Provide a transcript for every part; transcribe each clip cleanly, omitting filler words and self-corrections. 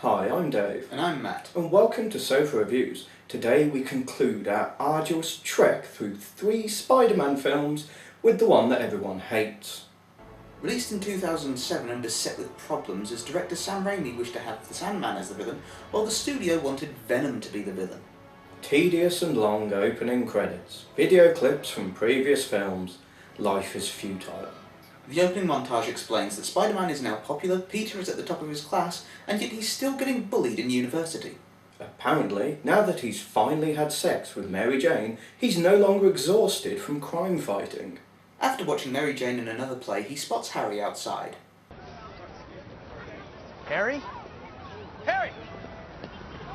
Hi, I'm Dave. And I'm Matt. And welcome to Sofa Reviews. Today we conclude our arduous trek through 3 Spider-Man films with the one that everyone hates. Released in 2007 and beset with problems as director Sam Raimi wished to have the Sandman as the villain, while the studio wanted Venom to be the villain. Tedious and long opening credits, video clips from previous films. Life is futile. The opening montage explains that Spider-Man is now popular, Peter is at the top of his class, and yet he's still getting bullied in university. Apparently, now that he's finally had sex with Mary Jane, he's no longer exhausted from crime fighting. After watching Mary Jane in another play, he spots Harry outside. Harry? Harry!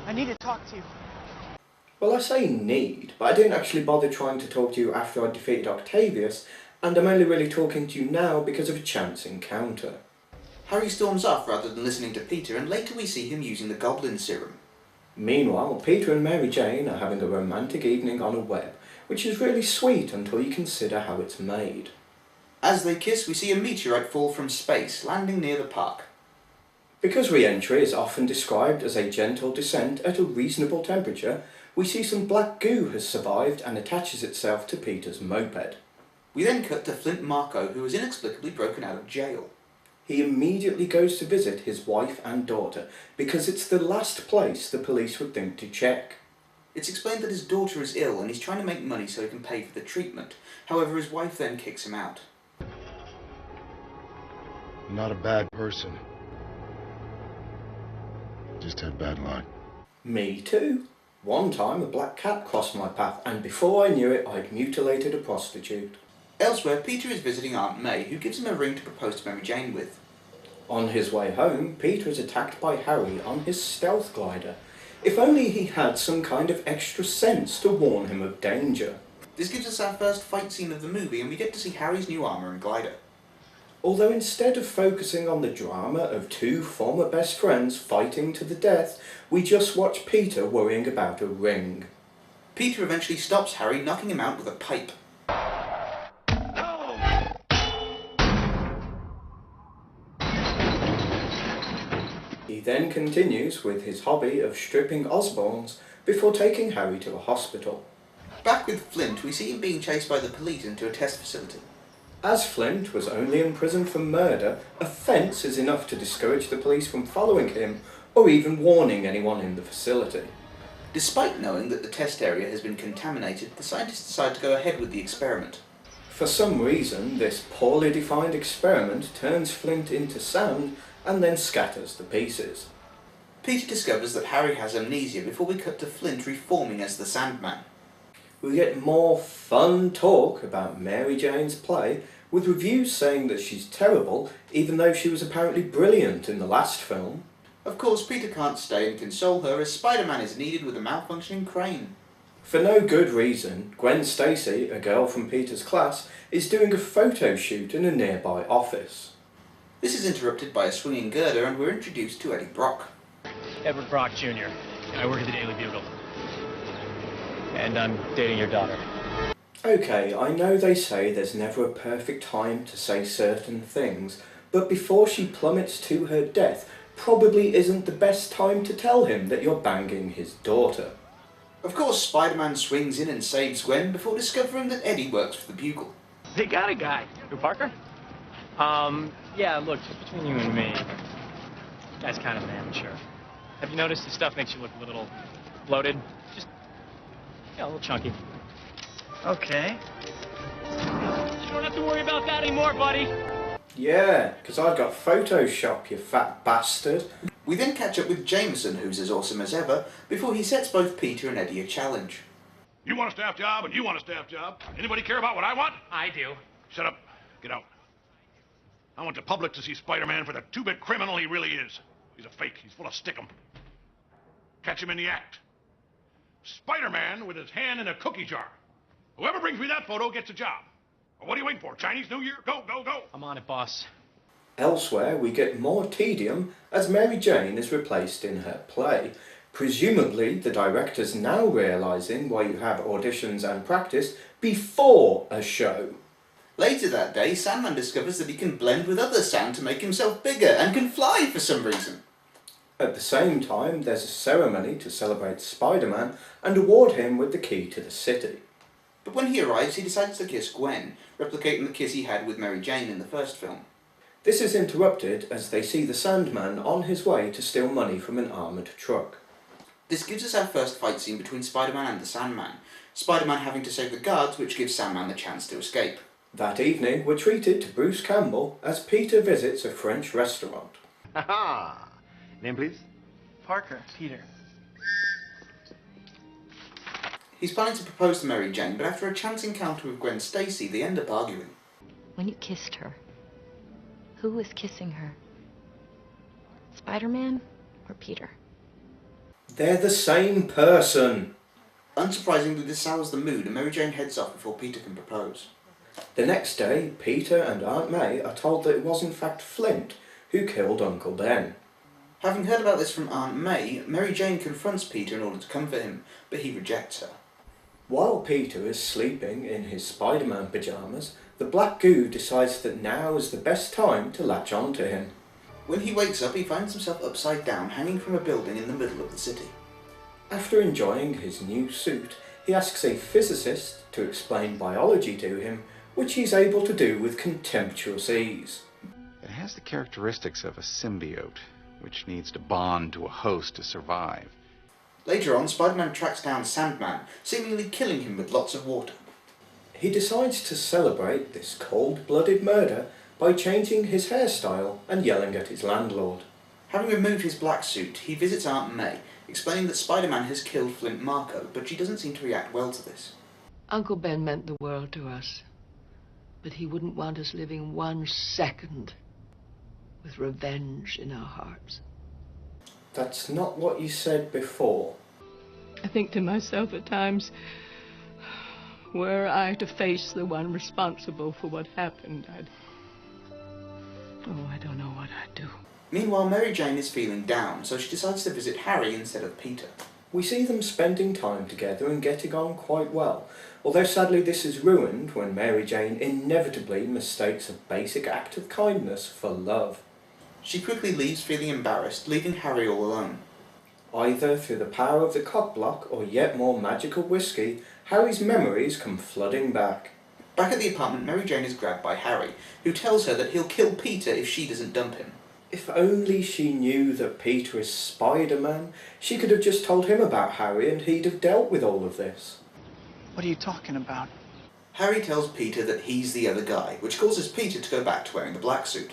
I need to talk to you. Well, I say need, but I didn't actually bother trying to talk to you after I defeated Octavius, and I'm only really talking to you now because of a chance encounter. Harry storms off rather than listening to Peter, and later we see him using the Goblin Serum. Meanwhile, Peter and Mary Jane are having a romantic evening on a web, which is really sweet until you consider how it's made. As they kiss, we see a meteorite fall from space, landing near the park. Because re-entry is often described as a gentle descent at a reasonable temperature, we see some black goo has survived and attaches itself to Peter's moped. We then cut to Flint Marko, who is inexplicably broken out of jail. He immediately goes to visit his wife and daughter, because it's the last place the police would think to check. It's explained that his daughter is ill and he's trying to make money so he can pay for the treatment. However, his wife then kicks him out. I'm not a bad person. Just had bad luck. Me too. One time a black cat crossed my path, and before I knew it, I'd mutilated a prostitute. Elsewhere, Peter is visiting Aunt May, who gives him a ring to propose to Mary Jane with. On his way home, Peter is attacked by Harry on his stealth glider. If only he had some kind of extra sense to warn him of danger. This gives us our first fight scene of the movie, and we get to see Harry's new armour and glider. Although instead of focusing on the drama of 2 former best friends fighting to the death, we just watch Peter worrying about a ring. Peter eventually stops Harry, knocking him out with a pipe. He then continues with his hobby of stripping Osborns before taking Harry to a hospital. Back with Flint, we see him being chased by the police into a test facility. As Flint was only in prison for murder, a fence is enough to discourage the police from following him or even warning anyone in the facility. Despite knowing that the test area has been contaminated, the scientists decide to go ahead with the experiment. For some reason, this poorly defined experiment turns Flint into sand and then scatters the pieces. Peter discovers that Harry has amnesia before we cut to Flint reforming as the Sandman. We get more fun talk about Mary Jane's play, with reviews saying that she's terrible, even though she was apparently brilliant in the last film. Of course, Peter can't stay and console her as Spider-Man is needed with a malfunctioning crane. For no good reason, Gwen Stacy, a girl from Peter's class, is doing a photo shoot in a nearby office. This is interrupted by a swinging girder and we're introduced to Eddie Brock. Edward Brock Jr. And I work at the Daily Bugle. And I'm dating your daughter. Okay, I know they say there's never a perfect time to say certain things, but before she plummets to her death, probably isn't the best time to tell him that you're banging his daughter. Of course, Spider-Man swings in and saves Gwen before discovering that Eddie works for the Bugle. They got a guy. Who, Parker? Yeah, look, just between you and me, guy's kind of an amateur. Have you noticed his stuff makes you look a little bloated? Just, yeah, a little chunky. Okay. You don't have to worry about that anymore, buddy. Yeah, 'cause I've got Photoshop, you fat bastard. We then catch up with Jameson, who's as awesome as ever, before he sets both Peter and Eddie a challenge. You want a staff job, and you want a staff job. Anybody care about what I want? I do. Shut up. Get out. I want the public to see Spider-Man for the 2-bit criminal he really is. He's a fake. He's full of stickum. Catch him in the act. Spider-Man with his hand in a cookie jar. Whoever brings me that photo gets a job. Well, what are you waiting for? Chinese New Year? Go, go, go. I'm on it, boss. Elsewhere, we get more tedium as Mary Jane is replaced in her play. Presumably, the director's now realising why you have auditions and practice before a show. Later that day, Sandman discovers that he can blend with other sand to make himself bigger and can fly for some reason. At the same time, there's a ceremony to celebrate Spider-Man and award him with the key to the city. But when he arrives, he decides to kiss Gwen, replicating the kiss he had with Mary Jane in the first film. This is interrupted as they see the Sandman on his way to steal money from an armoured truck. This gives us our first fight scene between Spider-Man and the Sandman, Spider-Man having to save the guards, which gives Sandman the chance to escape. That evening, we're treated to Bruce Campbell as Peter visits a French restaurant. Ha-ha! Name, please? Parker, Peter. He's planning to propose to Mary Jane, but after a chance encounter with Gwen Stacy, they end up arguing. When you kissed her, who was kissing her? Spider-Man or Peter? They're the same person! Unsurprisingly, this sours the mood, and Mary Jane heads off before Peter can propose. The next day, Peter and Aunt May are told that it was in fact Flint who killed Uncle Ben. Having heard about this from Aunt May, Mary Jane confronts Peter in order to comfort him, but he rejects her. While Peter is sleeping in his Spider-Man pyjamas, the Black Goo decides that now is the best time to latch on to him. When he wakes up, he finds himself upside down, hanging from a building in the middle of the city. After enjoying his new suit, he asks a physicist to explain biology to him, which he's able to do with contemptuous ease. It has the characteristics of a symbiote, which needs to bond to a host to survive. Later on, Spider-Man tracks down Sandman, seemingly killing him with lots of water. He decides to celebrate this cold-blooded murder by changing his hairstyle and yelling at his landlord. Having removed his black suit, he visits Aunt May, explaining that Spider-Man has killed Flint Marko, but she doesn't seem to react well to this. Uncle Ben meant the world to us, but he wouldn't want us living 1 second with revenge in our hearts. That's not what you said before. I think to myself at times, were I to face the one responsible for what happened, I don't know what I'd do. Meanwhile, Mary Jane is feeling down, so she decides to visit Harry instead of Peter. We see them spending time together and getting on quite well, although sadly this is ruined when Mary Jane inevitably mistakes a basic act of kindness for love. She quickly leaves feeling embarrassed, leaving Harry all alone. Either through the power of the cock block or yet more magical whiskey, Harry's memories come flooding back. Back at the apartment, Mary Jane is grabbed by Harry, who tells her that he'll kill Peter if she doesn't dump him. If only she knew that Peter is Spider-Man, she could have just told him about Harry and he'd have dealt with all of this. What are you talking about? Harry tells Peter that he's the other guy, which causes Peter to go back to wearing the black suit.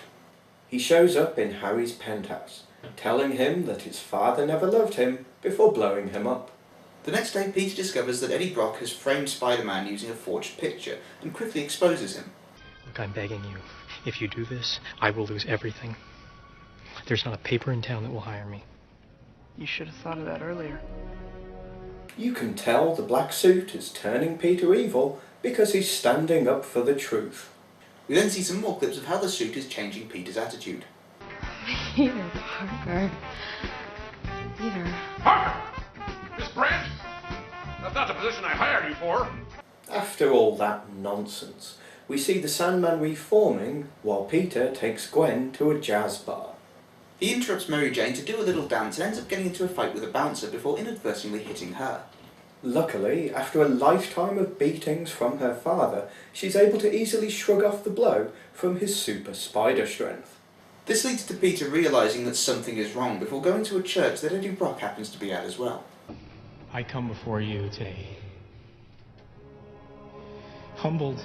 He shows up in Harry's penthouse, telling him that his father never loved him before blowing him up. The next day, Peter discovers that Eddie Brock has framed Spider-Man using a forged picture and quickly exposes him. Look, I'm begging you. If you do this, I will lose everything. There's not a paper in town that will hire me. You should have thought of that earlier. You can tell the black suit is turning Peter evil because he's standing up for the truth. We then see some more clips of how the suit is changing Peter's attitude. Peter Parker. Peter. Parker! Miss Brent? That's not the position I hired you for. After all that nonsense, we see the Sandman reforming while Peter takes Gwen to a jazz bar. He interrupts Mary Jane to do a little dance and ends up getting into a fight with a bouncer before inadvertently hitting her. Luckily, after a lifetime of beatings from her father, she's able to easily shrug off the blow from his super spider strength. This leads to Peter realising that something is wrong before going to a church that Eddie Brock happens to be at as well. I come before you today, humbled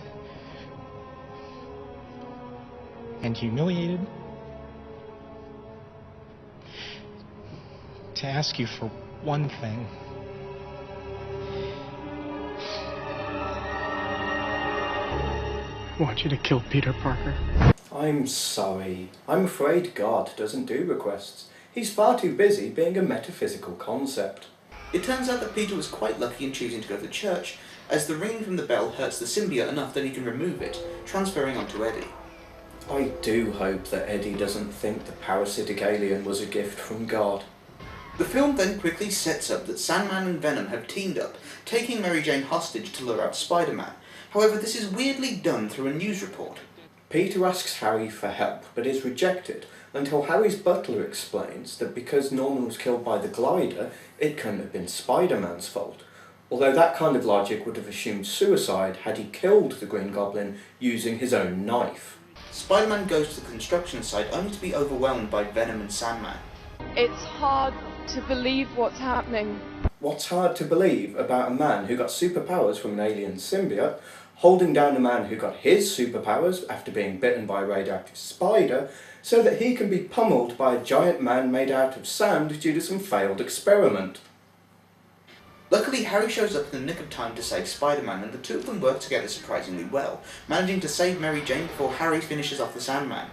and humiliated, to ask you for one thing. I want you to kill Peter Parker. I'm sorry. I'm afraid God doesn't do requests. He's far too busy being a metaphysical concept. It turns out that Peter was quite lucky in choosing to go to church, as the ringing from the bell hurts the symbiote enough that he can remove it, transferring onto Eddie. I do hope that Eddie doesn't think the parasitic alien was a gift from God. The film then quickly sets up that Sandman and Venom have teamed up, taking Mary Jane hostage to lure out Spider-Man. However, this is weirdly done through a news report. Peter asks Harry for help, but is rejected until Harry's butler explains that because Norman was killed by the glider, it couldn't have been Spider-Man's fault. Although that kind of logic would have assumed suicide had he killed the Green Goblin using his own knife. Spider-Man goes to the construction site only to be overwhelmed by Venom and Sandman. It's hard to believe what's happening. What's hard to believe about a man who got superpowers from an alien symbiote, holding down a man who got his superpowers after being bitten by a radioactive spider, so that he can be pummeled by a giant man made out of sand due to some failed experiment? Luckily, Harry shows up in the nick of time to save Spider-Man, and the two of them work together surprisingly well, managing to save Mary Jane before Harry finishes off the Sandman.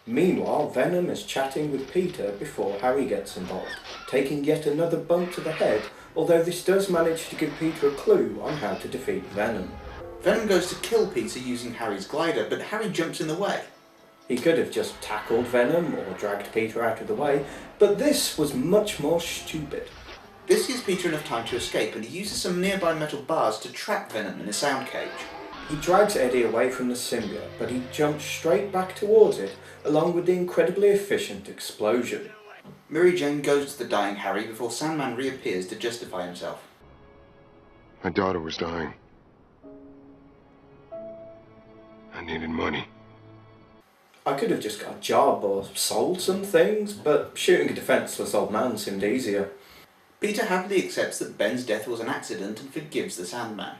Meanwhile, Venom is chatting with Peter before Harry gets involved, taking yet another bump to the head, although this does manage to give Peter a clue on how to defeat Venom. Venom goes to kill Peter using Harry's glider, but Harry jumps in the way. He could have just tackled Venom or dragged Peter out of the way, but this was much more stupid. This gives Peter enough time to escape, and he uses some nearby metal bars to trap Venom in a sound cage. He drags Eddie away from the symbiote, but he jumps straight back towards it, along with the incredibly efficient explosion. Mary Jane goes to the dying Harry before Sandman reappears to justify himself. My daughter was dying. I needed money. I could have just got a job or sold some things, but shooting a defenceless old man seemed easier. Peter happily accepts that Ben's death was an accident and forgives the Sandman.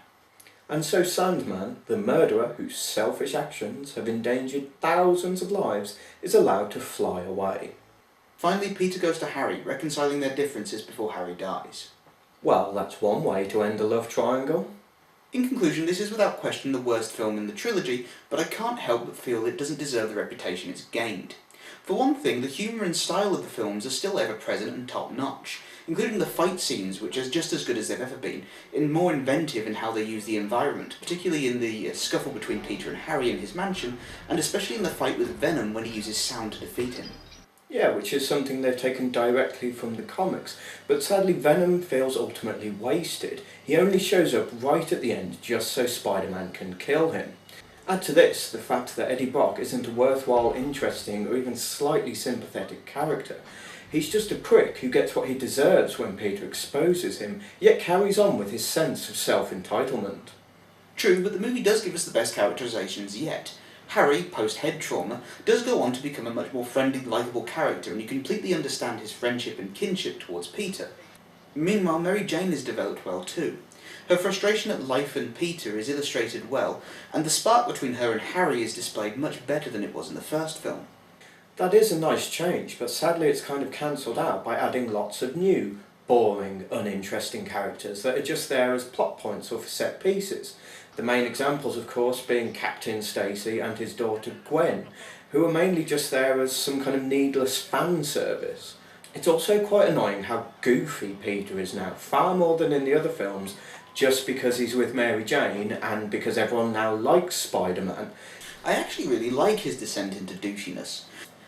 And so Sandman, the murderer whose selfish actions have endangered thousands of lives, is allowed to fly away. Finally, Peter goes to Harry, reconciling their differences before Harry dies. Well, that's one way to end a love triangle. In conclusion, this is without question the worst film in the trilogy, but I can't help but feel it doesn't deserve the reputation it's gained. For one thing, the humour and style of the films are still ever present and top-notch, including the fight scenes, which are just as good as they've ever been, and more inventive in how they use the environment, particularly in the scuffle between Peter and Harry in his mansion, and especially in the fight with Venom when he uses sound to defeat him. Yeah, which is something they've taken directly from the comics, but sadly Venom feels ultimately wasted. He only shows up right at the end just so Spider-Man can kill him. Add to this the fact that Eddie Brock isn't a worthwhile, interesting, or even slightly sympathetic character. He's just a prick who gets what he deserves when Peter exposes him, yet carries on with his sense of self-entitlement. True, but the movie does give us the best characterizations yet. Harry, post-head trauma, does go on to become a much more friendly, likeable character, and you completely understand his friendship and kinship towards Peter. Meanwhile, Mary Jane is developed well too. Her frustration at life and Peter is illustrated well, and the spark between her and Harry is displayed much better than it was in the first film. That is a nice change, but sadly it's kind of cancelled out by adding lots of new, boring, uninteresting characters that are just there as plot points or for set pieces. The main examples, of course, being Captain Stacy and his daughter Gwen, who are mainly just there as some kind of needless fan service. It's also quite annoying how goofy Peter is now, far more than in the other films, just because he's with Mary Jane and because everyone now likes Spider-Man. I actually really like his descent into douchiness.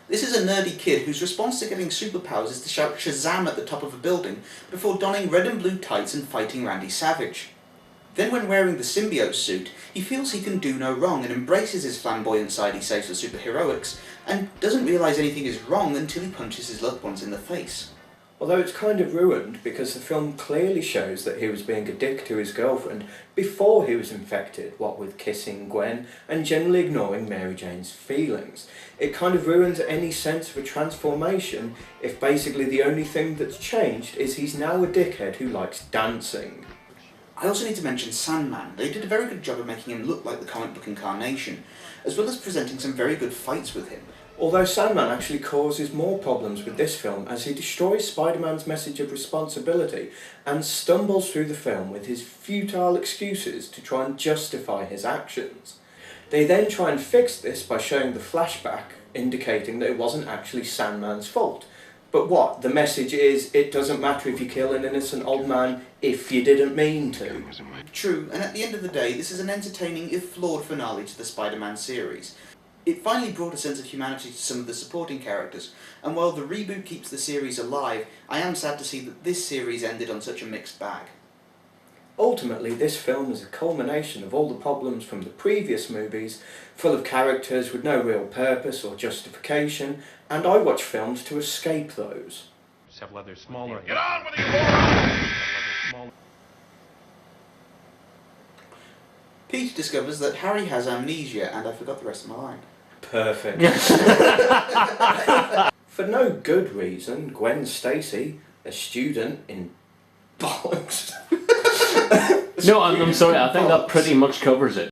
This is a nerdy kid whose response to getting superpowers is to shout Shazam at the top of a building before donning red and blue tights and fighting Randy Savage. Then when wearing the symbiote suit, he feels he can do no wrong and embraces his flamboyant side he saves for superheroics, and doesn't realise anything is wrong until he punches his loved ones in the face. Although it's kind of ruined because the film clearly shows that he was being a dick to his girlfriend before he was infected, what with kissing Gwen and generally ignoring Mary Jane's feelings. It kind of ruins any sense of a transformation if basically the only thing that's changed is he's now a dickhead who likes dancing. I also need to mention Sandman. They did a very good job of making him look like the comic book incarnation, as well as presenting some very good fights with him. Although Sandman actually causes more problems with this film as he destroys Spider-Man's message of responsibility and stumbles through the film with his futile excuses to try and justify his actions. They then try and fix this by showing the flashback indicating that it wasn't actually Sandman's fault. But what? The message is, it doesn't matter if you kill an innocent old man if you didn't mean to. True, and at the end of the day, this is an entertaining if flawed finale to the Spider-Man series. It finally brought a sense of humanity to some of the supporting characters, and while the reboot keeps the series alive, I am sad to see that this series ended on such a mixed bag. Ultimately, this film is a culmination of all the problems from the previous movies, full of characters with no real purpose or justification, and I watch films to escape those. Several other smaller. Get on with it, you morons! Pete discovers that Harry has amnesia, and I forgot the rest of my line. Perfect. For no good reason, Gwen Stacy, a student in bollocks. No, I'm sorry, I think that pretty much covers it.